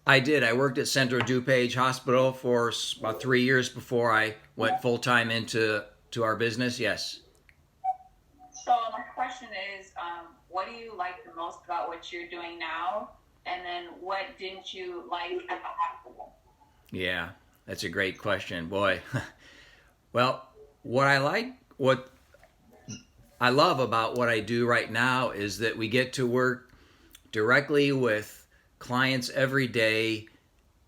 I did. I worked at Central DuPage Hospital for about 3 years before I went full time into our business. Yes. So my question is, what do you like the most about what you're doing now? And then what didn't you like at the hospital? Yeah, that's a great question, boy. Well, what I like, what I love about what I do right now is that we get to work directly with clients every day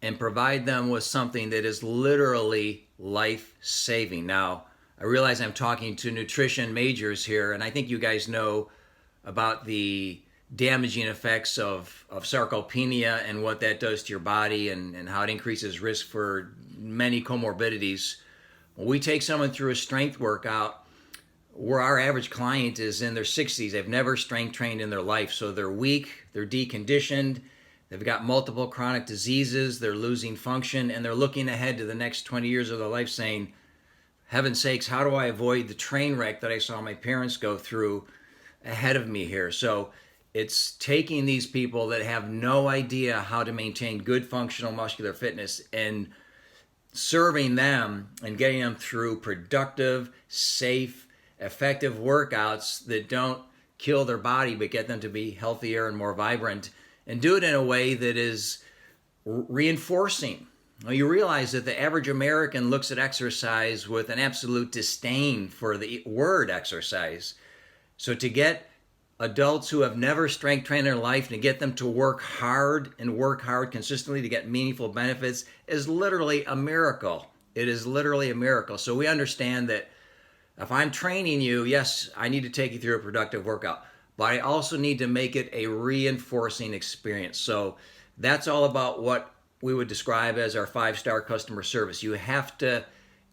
and provide them with something that is literally life saving. Now, I realize I'm talking to nutrition majors here, and I think you guys know about the damaging effects of sarcopenia and what that does to your body and how it increases risk for many comorbidities. When we take someone through a strength workout, where our average client is in their 60s, they've never strength trained in their life, so they're weak, they're deconditioned, they've got multiple chronic diseases, they're losing function, and they're looking ahead to the next 20 years of their life saying, heaven's sakes, how do I avoid the train wreck that I saw my parents go through ahead of me here? So it's taking these people that have no idea how to maintain good functional muscular fitness and serving them and getting them through productive, safe, effective workouts that don't kill their body but get them to be healthier and more vibrant, and do it in a way that is reinforcing. Well, you realize that the average American looks at exercise with an absolute disdain for the word exercise. So to get adults who have never strength trained in their life and to get them to work hard and work hard consistently to get meaningful benefits is literally a miracle. It is literally a miracle. So we understand that if I'm training you, yes, I need to take you through a productive workout, but I also need to make it a reinforcing experience. So that's all about what we would describe as our 5-star customer service. You have to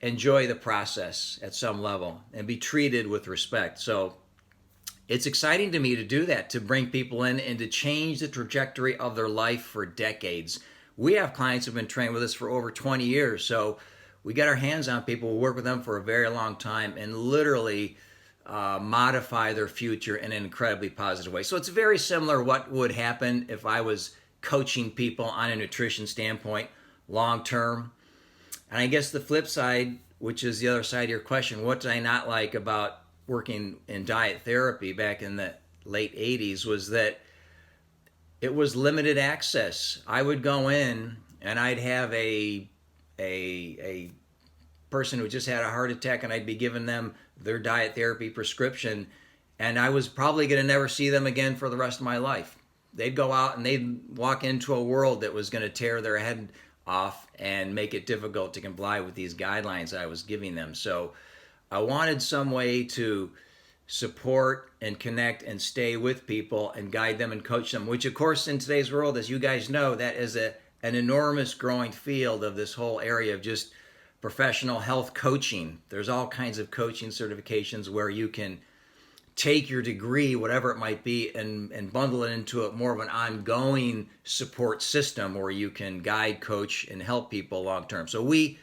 enjoy the process at some level and be treated with respect. So it's exciting to me to do that, to bring people in and to change the trajectory of their life for decades. We have clients who have been trained with us for over 20 years. So we get our hands on people, we work with them for a very long time and literally modify their future in an incredibly positive way. So it's very similar what would happen if I was coaching people on a nutrition standpoint long term. And I guess the flip side, which is the other side of your question, what did I not like about working in diet therapy back in the late 80s, was that it was limited access. I would go in and I'd have a person who just had a heart attack and I'd be giving them their diet therapy prescription, and I was probably going to never see them again for the rest of my life. They'd go out and they'd walk into a world that was going to tear their head off and make it difficult to comply with these guidelines I was giving them. So I wanted some way to support and connect and stay with people and guide them and coach them, which of course in today's world, as you guys know, that is an enormous growing field of this whole area of just professional health coaching. There's all kinds of coaching certifications where you can take your degree, whatever it might be, and bundle it into a more of an ongoing support system where you can guide, coach, and help people long term. So we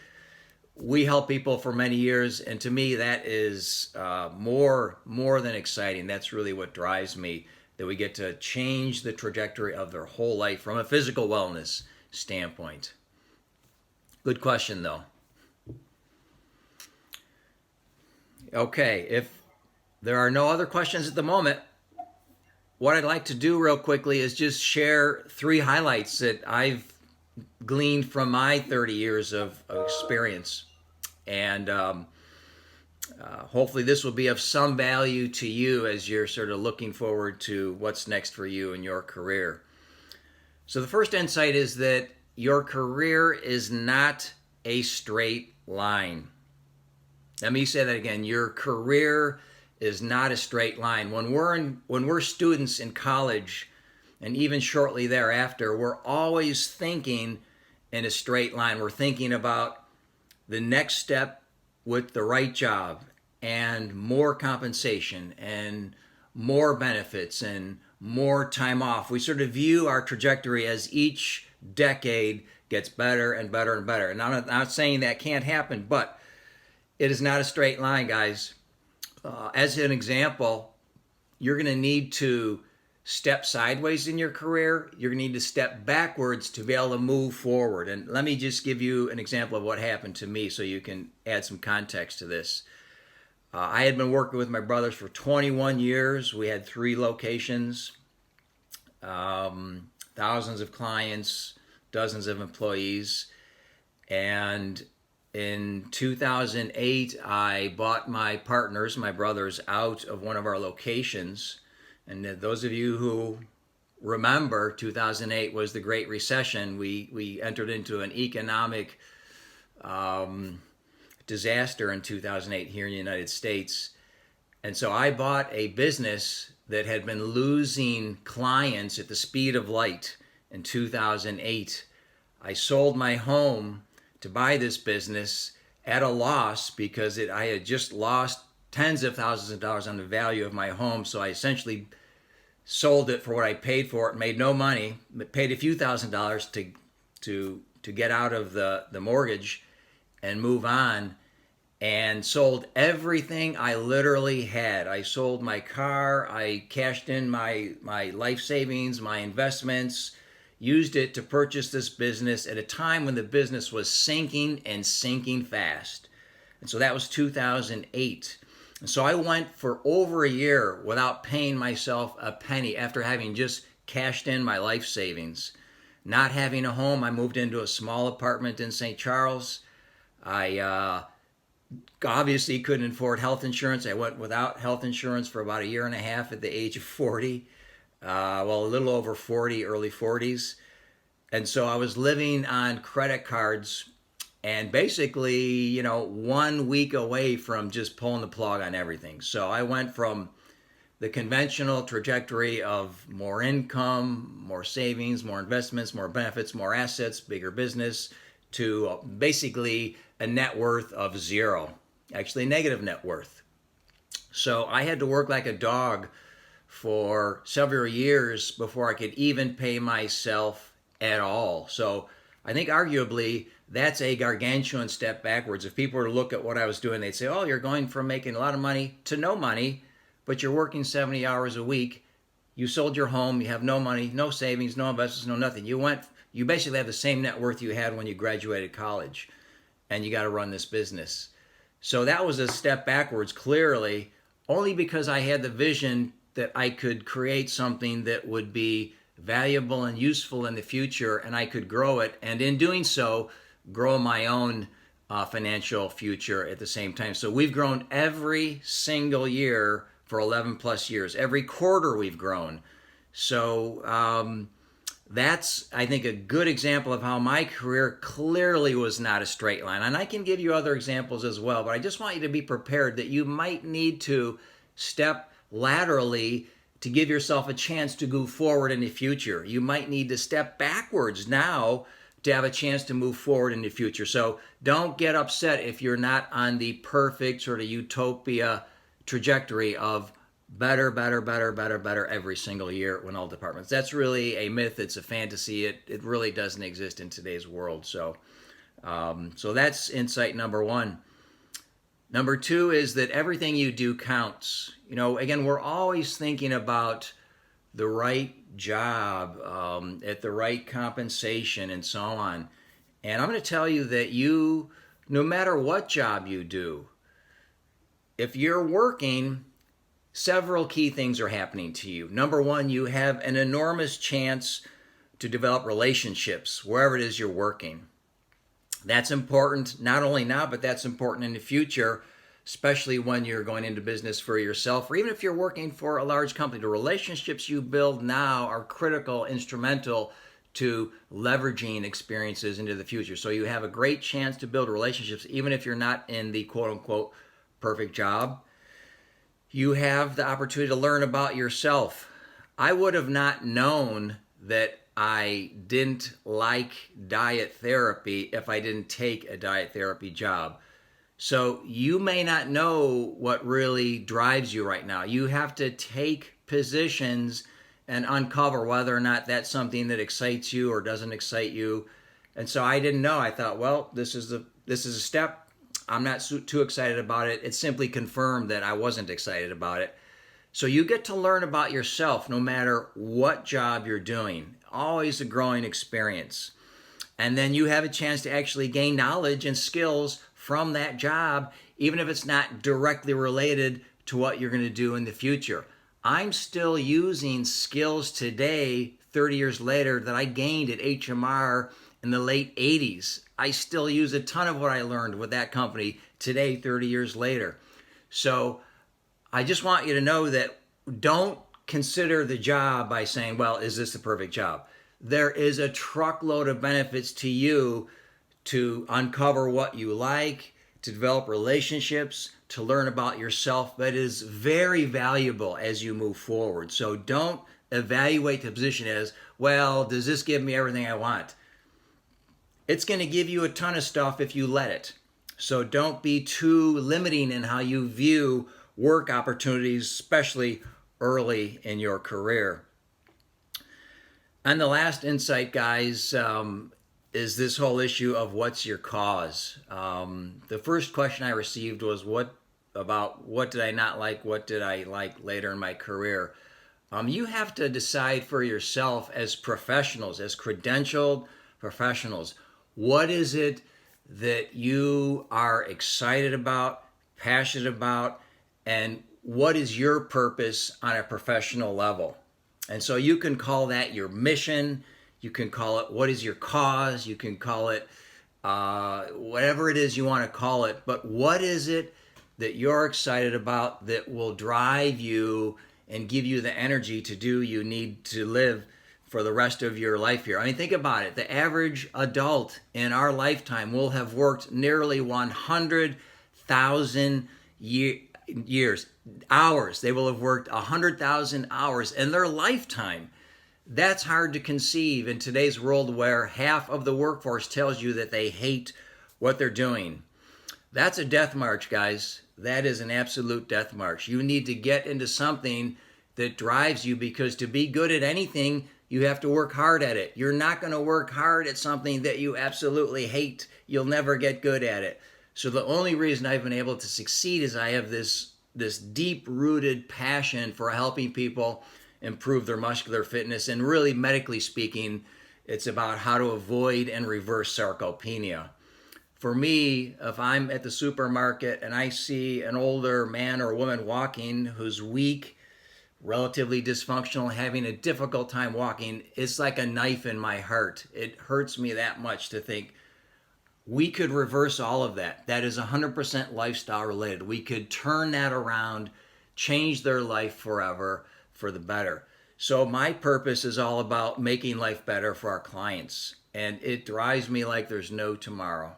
help people for many years, and to me that is more than exciting. That's really what drives me, that we get to change the trajectory of their whole life from a physical wellness standpoint. Good question though. Okay, if there are no other questions at the moment, what I'd like to do real quickly is just share 3 highlights that I've gleaned from my 30 years of experience. And hopefully this will be of some value to you as you're sort of looking forward to what's next for you in your career. So the first insight is that your career is not a straight line. Let me say that again. Your career is not a straight line. When we're students in college, and even shortly thereafter, we're always thinking in a straight line. We're thinking about the next step with the right job and more compensation and more benefits and more time off. We sort of view our trajectory as each decade gets better and better and better. And I'm not saying that can't happen, but it is not a straight line, guys. As an example, you're going to need to step sideways in your career, you're going to need to step backwards to be able to move forward. And let me just give you an example of what happened to me so you can add some context to this. I had been working with my brothers for 21 years. We had 3 locations, thousands of clients, dozens of employees. And in 2008, I bought my partners, my brothers, out of one of our locations. And those of you who remember, 2008 was the Great Recession. We entered into an economic disaster in 2008 here in the United States. And so I bought a business that had been losing clients at the speed of light in 2008. I sold my home to buy this business at a loss because I had just lost tens of thousands of dollars on the value of my home. So I essentially sold it for what I paid for it, made no money, but paid a few $1,000s to get out of the mortgage and move on, and sold everything I literally had. I sold my car, I cashed in my life savings, my investments, used it to purchase this business at a time when the business was sinking and sinking fast. And so that was 2008. And so I went for over a year without paying myself a penny after having just cashed in my life savings. Not having a home, I moved into a small apartment in St. Charles. I obviously couldn't afford health insurance. I went without health insurance for about a year and a half at the age of 40. A little over 40, early 40s. And so I was living on credit cards and basically, 1 week away from just pulling the plug on everything. So I went from the conventional trajectory of more income, more savings, more investments, more benefits, more assets, bigger business, to basically a net worth of 0, actually negative net worth. So I had to work like a dog for several years before I could even pay myself at all. So I think arguably that's a gargantuan step backwards. If people were to look at what I was doing, they'd say, oh, you're going from making a lot of money to no money, but you're working 70 hours a week. You sold your home, you have no money, no savings, no investments, no nothing. You basically have the same net worth you had when you graduated college, and you got to run this business. So that was a step backwards, clearly, only because I had the vision that I could create something that would be valuable and useful in the future, and I could grow it, and in doing so, grow my own financial future at the same time. So we've grown every single year for 11 plus years. Every quarter we've grown. So that's, I think, a good example of how my career clearly was not a straight line. And I can give you other examples as well, but I just want you to be prepared that you might need to step laterally to give yourself a chance to move forward in the future. You might need to step backwards now to have a chance to move forward in the future. So don't get upset if you're not on the perfect sort of utopia trajectory of better every single year in all departments. That's really a myth. It's a fantasy. It really doesn't exist in today's world. So that's insight number 1. Number 2 is that everything you do counts. Again, we're always thinking about the right job, at the right compensation, and so on. And I'm going to tell you that no matter what job you do, if you're working, several key things are happening to you. Number 1, you have an enormous chance to develop relationships wherever it is you're working. That's important not only now, but that's important in the future, especially when you're going into business for yourself, or even if you're working for a large company. The relationships you build now are critical, instrumental to leveraging experiences into the future. So you have a great chance to build relationships, even if you're not in the quote-unquote perfect job. You have the opportunity to learn about yourself. I would have not known that I didn't like diet therapy if I didn't take a diet therapy job. So you may not know what really drives you right now. You have to take positions and uncover whether or not that's something that excites you or doesn't excite you. And so I didn't know. I thought, well, this is a step. I'm not too excited about it. It simply confirmed that I wasn't excited about it. So you get to learn about yourself no matter what job you're doing. Always a growing experience. And then you have a chance to actually gain knowledge and skills from that job, even if it's not directly related to what you're going to do in the future. I'm still using skills today, 30 years later, that I gained at HMR in the late 80s. I still use a ton of what I learned with that company today, 30 years later. So I just want you to know that don't consider the job by saying, well, is this the perfect job? There is a truckload of benefits to you to uncover what you like, to develop relationships, to learn about yourself that is very valuable as you move forward. So don't evaluate the position as, well, does this give me everything I want? It's going to give you a ton of stuff if you let it. So don't be too limiting in how you view work opportunities, especially early in your career. And the last insight, guys, is this whole issue of what's your cause. The first question I received was what did I not like, what did I like later in my career. You have to decide for yourself as professionals, as credentialed professionals, what is it that you are excited about, passionate about, and what is your purpose on a professional level. And so you can call that your mission, you can call it what is your cause, you can call it whatever it is you want to call it, but what is it that you're excited about that will drive you and give you the energy to do you need to live for the rest of your life here. I mean, think about it. The average adult in our lifetime will have worked nearly 100,000 hours. They will have worked 100,000 hours in their lifetime. That's hard to conceive in today's world where half of the workforce tells you that they hate what they're doing. That's a death march, guys. That is an absolute death march. You need to get into something that drives you, because to be good at anything, you have to work hard at it. You're not going to work hard at something that you absolutely hate. You'll never get good at it. So the only reason I've been able to succeed is I have this deep-rooted passion for helping people improve their muscular fitness. And really, medically speaking, it's about how to avoid and reverse sarcopenia. For me, if I'm at the supermarket and I see an older man or woman walking who's weak, relatively dysfunctional, having a difficult time walking, it's like a knife in my heart. It hurts me that much to think we could reverse all of that. That is 100% lifestyle related. We could turn that around, change their life forever for the better. So my purpose is all about making life better for our clients, and it drives me like there's no tomorrow.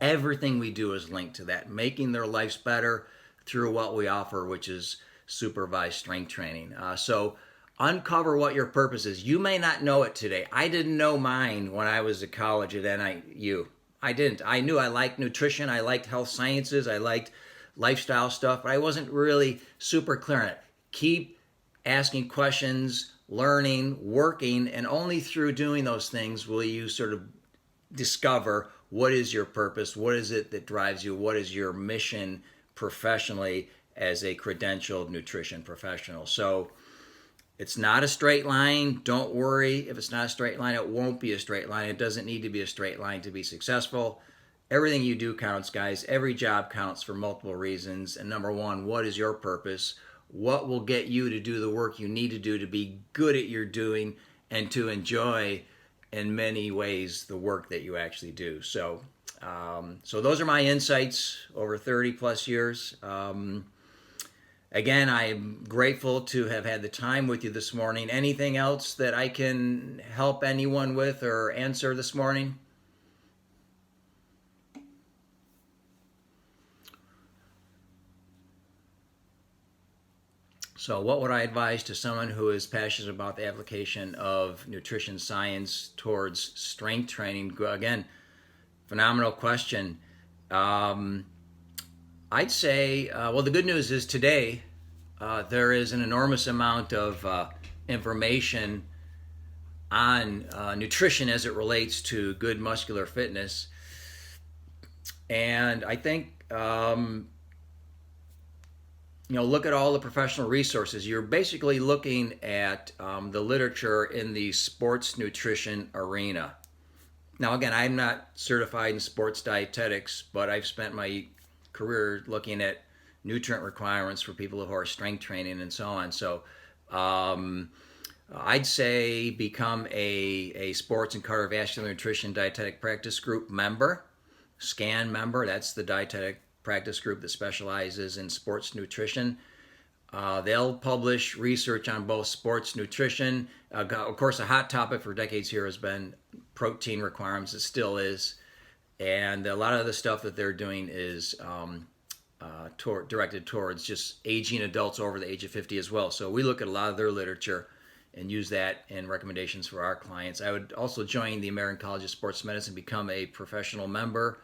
Everything we do is linked to that, making their lives better through what we offer, which is supervised strength training. So uncover what your purpose is. You may not know it today. I didn't know mine when I was at college at NIU. I didn't. I knew I liked nutrition, I liked health sciences, I liked lifestyle stuff, but I wasn't really super clear on it. Keep asking questions, learning, working, and only through doing those things will you sort of discover what is your purpose, what is it that drives you, what is your mission professionally as a credentialed nutrition professional. So it's not a straight line. Don't worry if it's not a straight line. It won't be a straight line. It doesn't need to be a straight line to be successful. Everything you do counts, guys. Every job counts for multiple reasons. And number one, what is your purpose? What will get you to do the work you need to do to be good at your doing and to enjoy in many ways the work that you actually do. So those are my insights over 30 plus years. Again, I'm grateful to have had the time with you this morning. Anything else that I can help anyone with or answer this morning? So what would I advise to someone who is passionate about the application of nutrition science towards strength training? Again, phenomenal question. I'd say, well, the good news is today there is an enormous amount of information on nutrition as it relates to good muscular fitness. And I think look at all the professional resources. You're basically looking at the literature in the sports nutrition arena. Now, again, I'm not certified in sports dietetics, but I've spent my career looking at nutrient requirements for people who are strength training and so on. So I'd say become a sports and cardiovascular nutrition dietetic practice group member, SCAN member. That's the dietetic practice group that specializes in sports nutrition. They'll publish research on both sports nutrition. Of course, a hot topic for decades here has been protein requirements. It still is. And a lot of the stuff that they're doing is directed towards just aging adults over the age of 50 as well. So we look at a lot of their literature and use that in recommendations for our clients. I would also join the American College of Sports Medicine, become a professional member.